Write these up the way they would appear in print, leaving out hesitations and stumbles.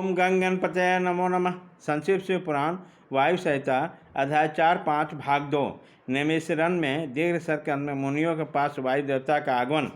ओम गंग गणपतये नमो नमः। संक्षिप्त शिव पुराण वायु संहिता अध्याय 4-5 भाग 2। नैमिषारण्य में दीर्घ सर के अंत में मुनियों के पास वायु देवता का आगमन।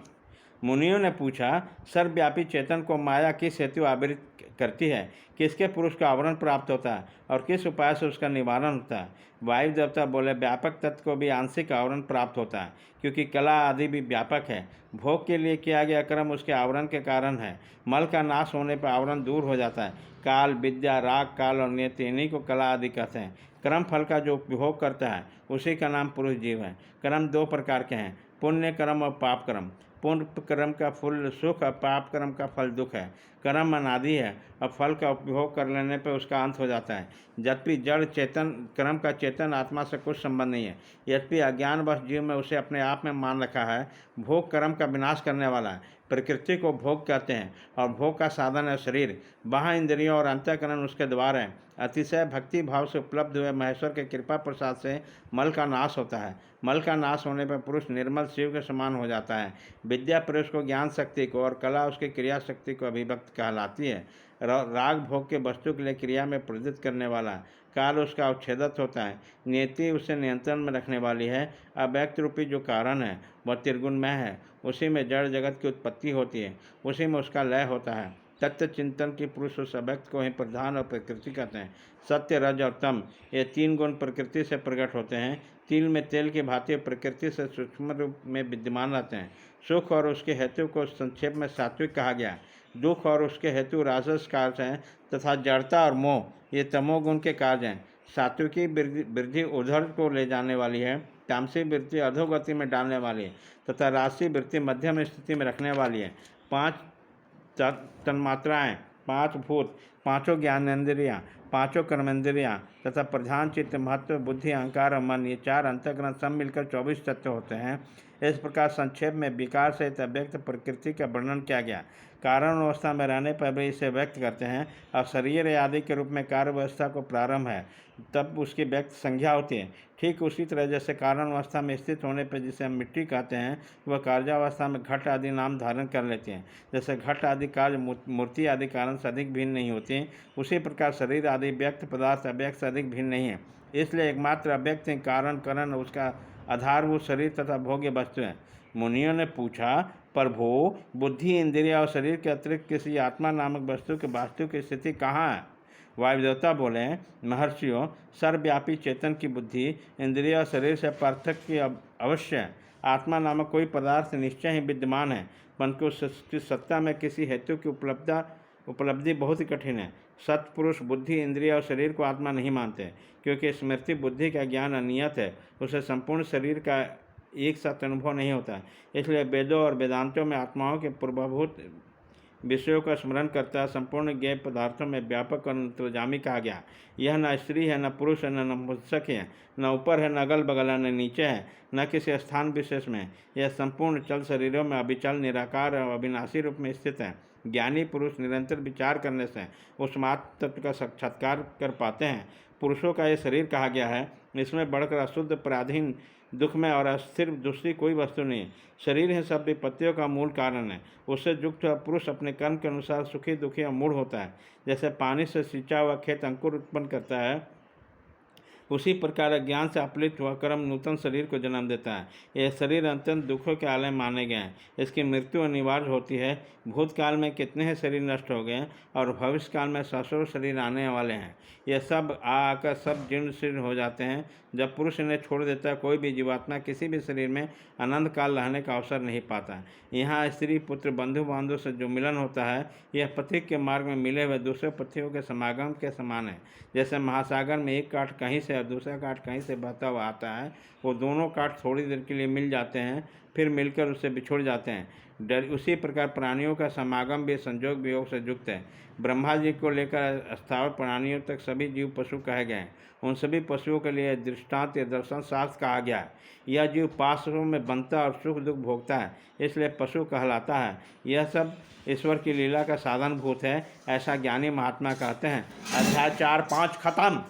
मुनियों ने पूछा, सर्वव्यापी चेतन को माया किस हेतु आवृत करती है, किसके पुरुष को आवरण प्राप्त होता है और किस उपाय से उसका निवारण होता है। वायु देवता बोले, व्यापक तत्व को भी आंशिक आवरण प्राप्त होता है, क्योंकि कला आदि भी व्यापक है। भोग के लिए किया गया कर्म उसके आवरण के कारण है। मल का नाश होने पर आवरण दूर हो जाता है। काल, विद्या, राग, काल और नियति, इन्हीं को कला आदि कहते हैं। कर्म फल का जो उपभोग करता है उसी का नाम पुरुष जीव है। कर्म दो प्रकार के हैं, पुण्य कर्म और पाप कर्म। पुण्य कर्म का फल सुख और पाप कर्म का फल दुख है। कर्म अनादि है और फल का उपभोग कर लेने पर उसका अंत हो जाता है। यद्यपि जड़ चेतन कर्म का चेतन आत्मा से कुछ संबंध नहीं है। यद्यपि अज्ञानवश जीव में उसे अपने आप में मान रखा है। भोग कर्म का विनाश करने वाला है। प्रकृति को भोग कहते हैं और भोग का साधन है शरीर। बाह्य इंद्रियों और अंतःकरण उसके द्वार हैं। अतिशय भक्ति भाव से उपलब्ध हुए महेश्वर के कृपा प्रसाद से मल का नाश होता है। मल का नाश होने पर पुरुष निर्मल शिव के समान हो जाता है। विद्या पुरुष को ज्ञान शक्ति को और कला उसकी क्रिया शक्ति को अभिव्यक्त कहलाती है। राग भोग के वस्तु के लिए क्रिया में प्रवृत्त करने वाला है। काल उसका अवच्छेदक होता है। नियति उसे नियंत्रण में रखने वाली है। अव्यक्त रूपी जो कारण है वह त्रिगुणमय है। उसी में जड़ जगत की उत्पत्ति होती है, उसी में उसका लय होता है। तत्व चिंतन की पुरुष उस अव्यक्त को ही प्रधान और प्रकृति कहते हैं। सत्य, रज और तम, ये तीन गुण प्रकृति से प्रकट होते हैं। तिल में तेल की भांति प्रकृति से सूक्ष्म रूप में विद्यमान रहते हैं। सुख और उसके हेतु को संक्षेप में सात्विक कहा गया। दुख और उसके हेतु राजस कार्य हैं तथा जड़ता और मोह ये तमोगुण के कार्य हैं। सात्विकी वृद्धि ऊर्ध्व को ले जाने वाली है, तामसी वृत्ति अधोगति में डालने वाली है तथा राशि वृत्ति मध्यम स्थिति में रखने वाली है। 5 तन्मात्राएँ, 5 भूत, 5 ज्ञानेन्द्रियाँ, 5 कर्मेंद्रियाँ तथा प्रधान चित्त, महत्व, बुद्धि, अहंकार और मन, ये 4 अंतःकरण सब मिलकर 24 तत्व होते हैं। इस प्रकार संक्षेप में विकार सहित अव्यक्त प्रकृति का वर्णन किया गया। कारण अवस्था में रहने पर भी इसे व्यक्त करते हैं और शरीर आदि के रूप में कार्य अवस्था को प्रारंभ है तब उसकी व्यक्त संज्ञा होती है। ठीक उसी तरह जैसे कारण अवस्था में स्थित होने पर जिसे हम मिट्टी कहते हैं वह कार्यावस्था में घट आदि नाम धारण कर लेते हैं। जैसे घट आदि कार्य मूर्ति आदि कारण से अधिक भिन्न नहीं होती, उसी प्रकार शरीर आदि व्यक्त पदार्थ अव्यक्त से अधिक भिन्न नहीं है। इसलिए एकमात्र अव्यक्त कारण करण उसका आधारभूत शरीर तथा भोग्य वस्तु है। मुनियों ने पूछा, प्रभो, बुद्धि, इंद्रिय और शरीर के अतिरिक्त किसी आत्मा नामक वस्तु के वास्तु की स्थिति कहाँ है? वायुदेवता बोले, महर्षियों, सर्वव्यापी चेतन की बुद्धि, इंद्रिय और शरीर से पार्थक्य अवश्य है। आत्मा नामक कोई पदार्थ निश्चय ही विद्यमान है, परंतु उसकी सत्ता में किसी हेतु की उपलब्धि बहुत ही कठिन है। सत्पुरुष बुद्धि, इंद्रिय और शरीर को आत्मा नहीं मानते, क्योंकि स्मृति बुद्धि का ज्ञान अनियत है। उसे संपूर्ण शरीर का एक साथ अनुभव नहीं होता। इसलिए वेदों और वेदांतों में आत्माओं के पूर्वभूत विषयों का स्मरण करता है। संपूर्ण ज्ञेय पदार्थों में व्यापक और अंतर्यामी कहा गया। यह न स्त्री है, न पुरुष है, न नपुंसक है, न ऊपर है, न अगल बगल है, न नीचे है, न किसी स्थान विशेष में। यह संपूर्ण चल शरीरों में अविचल, निराकार और अविनाशी रूप में स्थित है। ज्ञानी पुरुष निरंतर विचार करने से उस मात्र तत्व का साक्षात्कार कर पाते हैं। पुरुषों का यह शरीर कहा गया है, इसमें बढ़कर अशुद्ध, पराधीन, दुखमय और अस्थिर दूसरी कोई वस्तु नहीं है। शरीर ही सब विपत्तियों का मूल कारण है। उससे युक्त हुआ पुरुष अपने कर्म के अनुसार सुखी, दुखी और मूढ़ होता है। जैसे पानी से सिंचा हुआ खेत अंकुर उत्पन्न करता है, उसी प्रकार अज्ञान से अपलित हुआ कर्म नूतन शरीर को जन्म देता है। यह शरीर अत्यंत दुखों के आलय माने गए हैं। इसकी मृत्यु अनिवार्य होती है। भूतकाल में कितने ही शरीर नष्ट हो गए और भविष्य काल में सैकड़ों शरीर आने वाले हैं। यह सब आकर सब जीर्ण शीर्ण हो जाते हैं। जब पुरुष इन्हें छोड़ देता है, कोई भी जीवात्मा किसी भी शरीर में अनंत काल रहने का अवसर नहीं पाता। यहाँ स्त्री, पुत्र, बंधु बांधव से जो मिलन होता है, यह पथिक के मार्ग में मिले हुए दूसरे पथियों के समागम के समान है। जैसे महासागर में एक काठ कहीं से और दूसरा काठ कहीं से बहता हुआ आता है, वो दोनों काठ थोड़ी देर के लिए मिल जाते हैं, फिर मिलकर उससे बिछुड़ जाते हैं। उसी प्रकार प्राणियों का समागम भी संजोग वियोग से युक्त है। ब्रह्मा जी को लेकर स्थावर प्राणियों तक सभी जीव पशु कहे गए हैं। उन सभी पशुओं के लिए दृष्टांत या दर्शन शास्त्र कहा गया है। यह जीव पाशों में बनता और सुख दुख भोगता है, इसलिए पशु कहलाता है। यह सब ईश्वर की लीला का साधनभूत है, ऐसा ज्ञानी महात्मा कहते हैं। अध्याय 4-5 खत्म।